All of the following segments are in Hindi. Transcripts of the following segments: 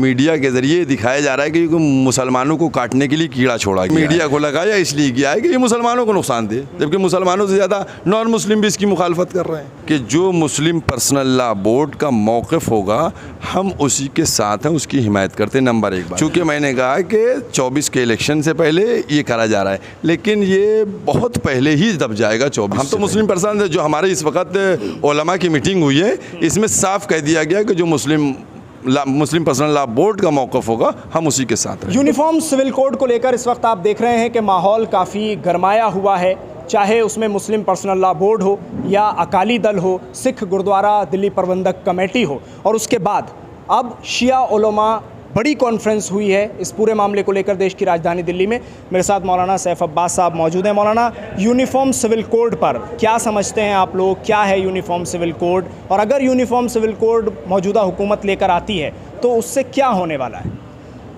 मीडिया के ज़रिए दिखाया जा रहा है कि मुसलमानों को काटने के लिए कीड़ा छोड़ा गया। मीडिया को लगाया इसलिए गया है कि ये मुसलमानों को नुकसान दे, जबकि मुसलमानों से ज़्यादा नॉन मुस्लिम भी इसकी मुखालफत कर रहे हैं। कि जो मुस्लिम पर्सनल लॉ बोर्ड का मौक़िफ़ होगा हम उसी के साथ हैं, उसकी हिमायत करते हैं। नंबर 1 बात, चूँकि मैंने कहा कि 24 के इलेक्शन से पहले ये करा जा रहा है, लेकिन ये बहुत पहले ही दब जाएगा 24। हम तो मुस्लिम पर्सन जो हमारे इस वक्त उलमा की मीटिंग हुई है, इसमें साफ कह दिया गया कि जो मुस्लिम पर्सनल लॉ बोर्ड का मौक़िफ़ होगा हम उसी के साथ रहेंगे। यूनिफॉर्म सिविल कोड को लेकर इस वक्त आप देख रहे हैं कि माहौल काफ़ी गरमाया हुआ है, चाहे उसमें मुस्लिम पर्सनल लॉ बोर्ड हो या अकाली दल हो, सिख गुरुद्वारा दिल्ली प्रबंधक कमेटी हो, और उसके बाद अब शिया उलमा बड़ी कॉन्फ्रेंस हुई है इस पूरे मामले को लेकर देश की राजधानी दिल्ली में। मेरे साथ मौलाना सैफ अब्बास साहब मौजूद हैं। मौलाना, यूनिफॉर्म सिविल कोड पर क्या समझते हैं आप लोग, क्या है यूनिफॉर्म सिविल कोड, और अगर यूनिफॉर्म सिविल कोड मौजूदा हुकूमत लेकर आती है तो उससे क्या होने वाला है?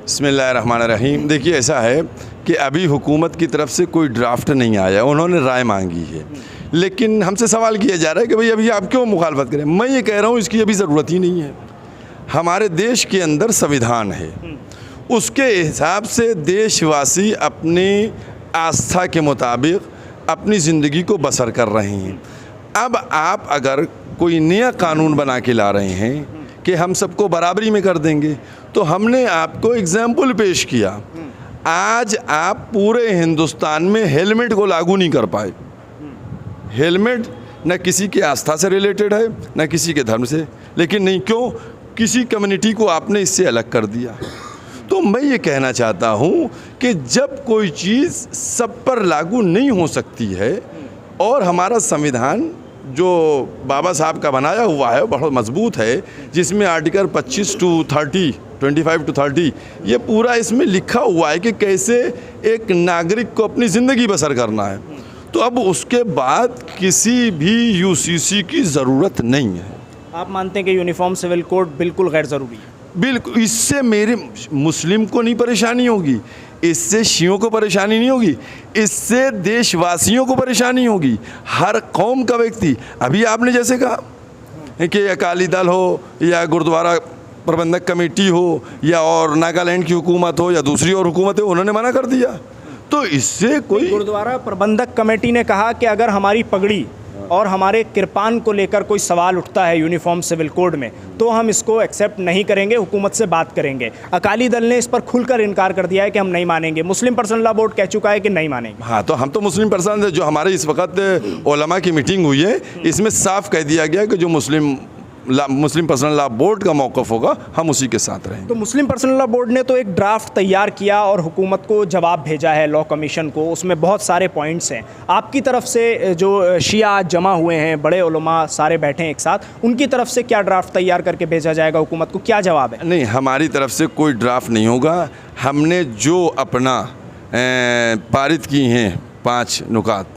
बिस्मिल्लाहिर्रहमानिर्रहीम। देखिए, ऐसा है कि अभी हुकूमत की तरफ से कोई ड्राफ्ट नहीं आया, उन्होंने राय मांगी है, लेकिन हमसे सवाल किया जा रहा है कि भाई अभी आप क्यों मुखालफत करें। मैं ये कह रहा हूँ इसकी अभी ज़रूरत ही नहीं है। हमारे देश के अंदर संविधान है, उसके हिसाब से देशवासी अपनी आस्था के मुताबिक अपनी ज़िंदगी को बसर कर रहे हैं। अब आप अगर कोई नया कानून बना के ला रहे हैं कि हम सबको बराबरी में कर देंगे, तो हमने आपको एग्जाम्पल पेश किया। आज आप पूरे हिंदुस्तान में हेलमेट को लागू नहीं कर पाए। हेलमेट न किसी की आस्था से रिलेटेड है न किसी के धर्म से, लेकिन नहीं, क्यों? किसी कम्युनिटी को आपने इससे अलग कर दिया। तो मैं ये कहना चाहता हूँ कि जब कोई चीज़ सब पर लागू नहीं हो सकती है, और हमारा संविधान जो बाबा साहब का बनाया हुआ है बहुत मजबूत है, जिसमें आर्टिकल 25 to 30, 25 to 30 ये पूरा इसमें लिखा हुआ है कि कैसे एक नागरिक को अपनी ज़िंदगी बसर करना है, तो अब उसके बाद किसी भी यूसीसी की ज़रूरत नहीं है। आप मानते हैं कि यूनिफॉर्म सिविल कोड बिल्कुल गैर ज़रूरी है? बिल्कुल। इससे मेरे मुस्लिम को नहीं परेशानी होगी, इससे शियों को परेशानी नहीं होगी, इससे देशवासियों को परेशानी होगी, हर कौम का व्यक्ति। अभी आपने जैसे कहा कि अकाली दल हो या गुरुद्वारा प्रबंधक कमेटी हो या और नागालैंड की हुकूमत हो या दूसरी और हुकूमत हो, उन्होंने मना कर दिया, तो इससे कोई। गुरुद्वारा प्रबंधक कमेटी ने कहा कि अगर हमारी पगड़ी और हमारे किरपान को लेकर कोई सवाल उठता है यूनिफॉर्म सिविल कोड में, तो हम इसको एक्सेप्ट नहीं करेंगे, हुकूमत से बात करेंगे। अकाली दल ने इस पर खुलकर इनकार कर दिया है कि हम नहीं मानेंगे। मुस्लिम पर्सनल लॉ बोर्ड कह चुका है कि नहीं मानेंगे। हाँ, तो हम तो मुस्लिम पर्सन जो हमारे इस वक्त उलमा की मीटिंग हुई है, इसमें साफ कह दिया गया कि जो मुस्लिम पर्सनल लॉ बोर्ड का मौक़िफ़ होगा हम उसी के साथ रहेंगे। तो मुस्लिम पर्सनल लॉ बोर्ड ने तो एक ड्राफ्ट तैयार किया और हुकूमत को जवाब भेजा है, लॉ कमीशन को, उसमें बहुत सारे पॉइंट्स हैं। आपकी तरफ से जो शिया आज जमा हुए हैं, बड़े उलमा सारे बैठे हैं एक साथ, उनकी तरफ से क्या ड्राफ्ट तैयार करके भेजा जाएगा हुकूमत को, क्या जवाब है? नहीं, हमारी तरफ से कोई ड्राफ्ट नहीं होगा। हमने जो अपना पारित की हैं 5 नुकात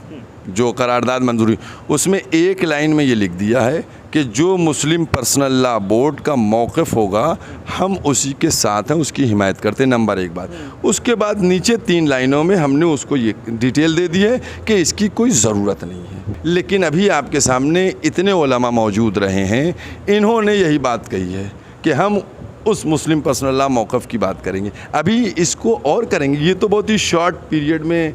जो करारदाद मंजूरी, उसमें एक लाइन में ये लिख दिया है कि जो मुस्लिम पर्सनल लॉ बोर्ड का मौक़िफ़ होगा हम उसी के साथ हैं, उसकी हिमायत करते हैं। नंबर 1 बात। उसके बाद नीचे 3 लाइनों में हमने उसको ये डिटेल दे दी है कि इसकी कोई ज़रूरत नहीं है। लेकिन अभी आपके सामने इतने उलमा मौजूद रहे हैं, इन्होंने यही बात कही है कि हम उस मुस्लिम पर्सनल लॉ मौक़िफ़ की बात करेंगे, अभी इसको और करेंगे। ये तो बहुत ही शॉर्ट पीरियड में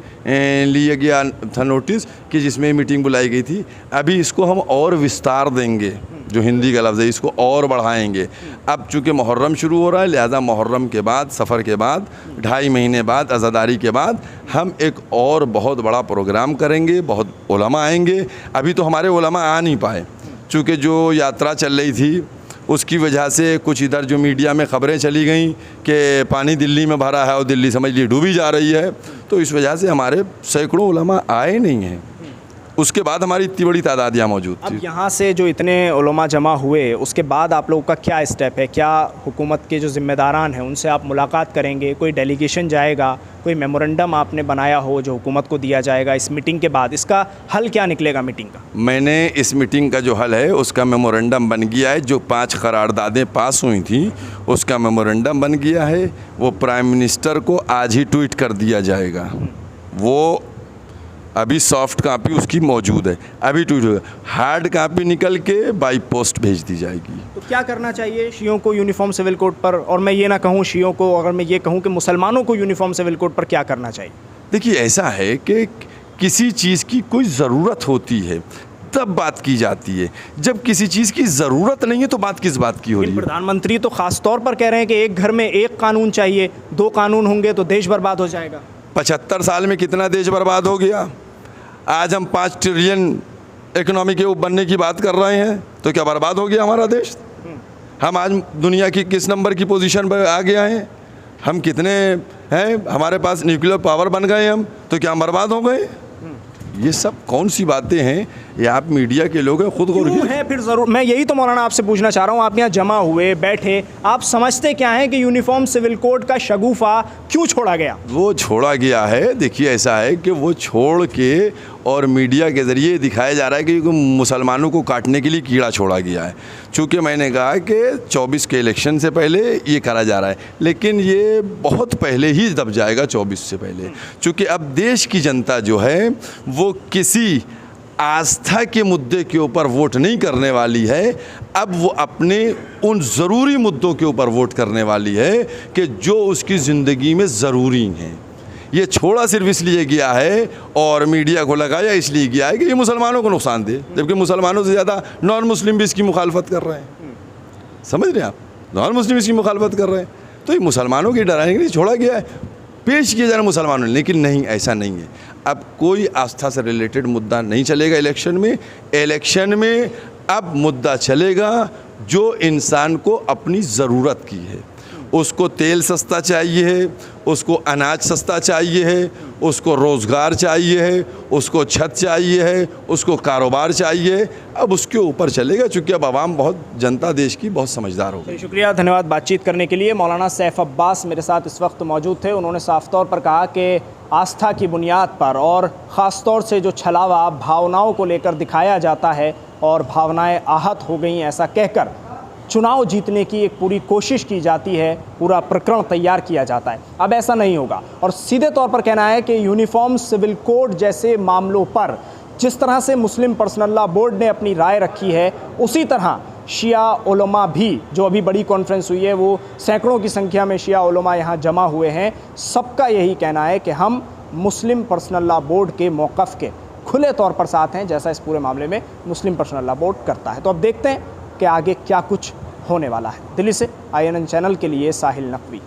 लिया गया था नोटिस कि जिसमें मीटिंग बुलाई गई थी। अभी इसको हम और विस्तार देंगे, जो हिंदी का लफ्ज़ है, इसको और बढ़ाएंगे। अब चूँकि मुहर्रम शुरू हो रहा है, लिहाजा मुहर्रम के बाद, सफ़र के बाद, 2.5 महीने बाद, अज़ादारी के बाद हम एक और बहुत बड़ा प्रोग्राम करेंगे, बहुत उलमा आएंगे। अभी तो हमारे उलमा आ नहीं पाए, चूँकि जो यात्रा चल रही थी उसकी वजह से कुछ इधर जो मीडिया में ख़बरें चली गई कि पानी दिल्ली में भरा है और दिल्ली समझ लीजिए डूबी जा रही है, तो इस वजह से हमारे सैकड़ों उलमा आए नहीं हैं। उसके बाद हमारी इतनी बड़ी तादाद यहाँ मौजूद थी। अब यहाँ से जो इतने उलमा जमा हुए, उसके बाद आप लोगों का क्या स्टेप है? क्या हुकूमत के जो ज़िम्मेदारान हैं उनसे आप मुलाकात करेंगे, कोई डेलीगेशन जाएगा, कोई मेमोरेंडम आपने बनाया हो जो हुकूमत को दिया जाएगा इस मीटिंग के बाद? इसका हल क्या निकलेगा मीटिंग का? मैंने इस मीटिंग का जो हल है उसका मेमोरेंडम बन गया है। जो 5 करारदादें पास हुई थी उसका मेमोरेंडम बन गया है, वो प्राइम मिनिस्टर को आज ही ट्वीट कर दिया जाएगा। वो अभी सॉफ्ट कापी उसकी मौजूद है, अभी ट्वीट होगा, हार्ड कापी निकल के बाई पोस्ट भेज दी जाएगी। तो क्या करना चाहिए शियों को यूनिफॉर्म सिविल कोड पर, और मैं ये ना कहूँ शियों को, अगर मैं ये कहूँ कि मुसलमानों को यूनिफॉर्म सिविल कोड पर क्या करना चाहिए? देखिए ऐसा है कि किसी चीज़ की कोई ज़रूरत होती है तब बात की जाती है, जब किसी चीज़ की ज़रूरत नहीं है तो बात किस बात की हो रही है? प्रधानमंत्री तो खास तौर पर कह रहे हैं कि एक घर में एक कानून चाहिए, 2 कानून होंगे तो देश बर्बाद हो जाएगा। 75 साल में कितना देश बर्बाद हो गया? आज हम 5 ट्रिलियन इकोनॉमी के बनने की बात कर रहे हैं, तो क्या बर्बाद हो गया हमारा देश? हम आज दुनिया की किस नंबर की पोजीशन पर आ गया हैं? हम कितने हैं, हमारे पास न्यूक्लियर पावर बन गए हम, तो क्या हम बर्बाद हो गए? ये सब कौन सी बातें हैं? ये आप मीडिया के लोग हैं, खुद को है फिर ज़रूर। मैं यही तो मौलाना आपसे पूछना चाह रहा हूँ, आप यहाँ जमा हुए बैठे, आप समझते क्या हैं कि यूनिफॉर्म सिविल कोड का शगुफा क्यों छोड़ा गया? वो छोड़ा गया है, देखिए ऐसा है कि वो छोड़ के और मीडिया के ज़रिए दिखाया जा रहा है कि मुसलमानों को काटने के लिए कीड़ा छोड़ा गया है। चूँकि मैंने कहा कि 24 के इलेक्शन से पहले ये करा जा रहा है, लेकिन ये बहुत पहले ही दब जाएगा, 24 से पहले। चूँकि अब देश की जनता जो है वो किसी आस्था के मुद्दे के ऊपर वोट नहीं करने वाली है, अब वो अपने उन ज़रूरी मुद्दों के ऊपर वोट करने वाली है कि जो उसकी ज़िंदगी में ज़रूरी हैं। ये छोड़ा सिर्फ इसलिए गया है और मीडिया को लगाया इसलिए गया है कि ये मुसलमानों को नुकसान दे, जबकि मुसलमानों से ज़्यादा नॉन मुस्लिम भी इसकी मुखालफत कर रहे हैं। समझ रहे हैं आप? नॉन मुस्लिम इसकी मुखालफत कर रहे हैं, तो ये मुसलमानों की डराने के लिए छोड़ा गया है, पेश किया जा रहा है मुसलमानों ने। लेकिन नहीं, ऐसा नहीं है। अब कोई आस्था से रिलेटेड मुद्दा नहीं चलेगा इलेक्शन में। इलेक्शन में अब मुद्दा चलेगा जो इंसान को अपनी ज़रूरत की है। उसको तेल सस्ता चाहिए है, उसको अनाज सस्ता चाहिए है, उसको रोज़गार चाहिए है, उसको छत चाहिए है, उसको कारोबार चाहिए। अब उसके ऊपर चलेगा, चूँकि अब आवाम बहुत, जनता देश की बहुत समझदार हो गई। शुक्रिया, धन्यवाद बातचीत करने के लिए। मौलाना सैफ अब्बास मेरे साथ इस वक्त मौजूद थे। उन्होंने साफ तौर पर कहा कि आस्था की बुनियाद पर और ख़ास तौर से जो छलावा भावनाओं को लेकर दिखाया जाता है और भावनाएं आहत हो गई ऐसा कहकर चुनाव जीतने की एक पूरी कोशिश की जाती है, पूरा प्रकरण तैयार किया जाता है। अब ऐसा नहीं होगा। और सीधे तौर पर कहना है कि यूनिफॉर्म सिविल कोड जैसे मामलों पर जिस तरह से मुस्लिम पर्सनल लॉ बोर्ड ने अपनी राय रखी है, उसी तरह शिया उलमा भी, जो अभी बड़ी कॉन्फ्रेंस हुई है, वो सैकड़ों की संख्या में शिया उलमा यहाँ जमा हुए हैं, सबका यही कहना है कि हम मुस्लिम पर्सनल लॉ बोर्ड के मौक़िफ़ के खुले तौर पर साथ हैं, जैसा इस पूरे मामले में मुस्लिम पर्सनल लॉ बोर्ड करता है। तो अब देखते हैं कि आगे क्या कुछ होने वाला है। दिल्ली से INN चैनल के लिए साहिल नकवी।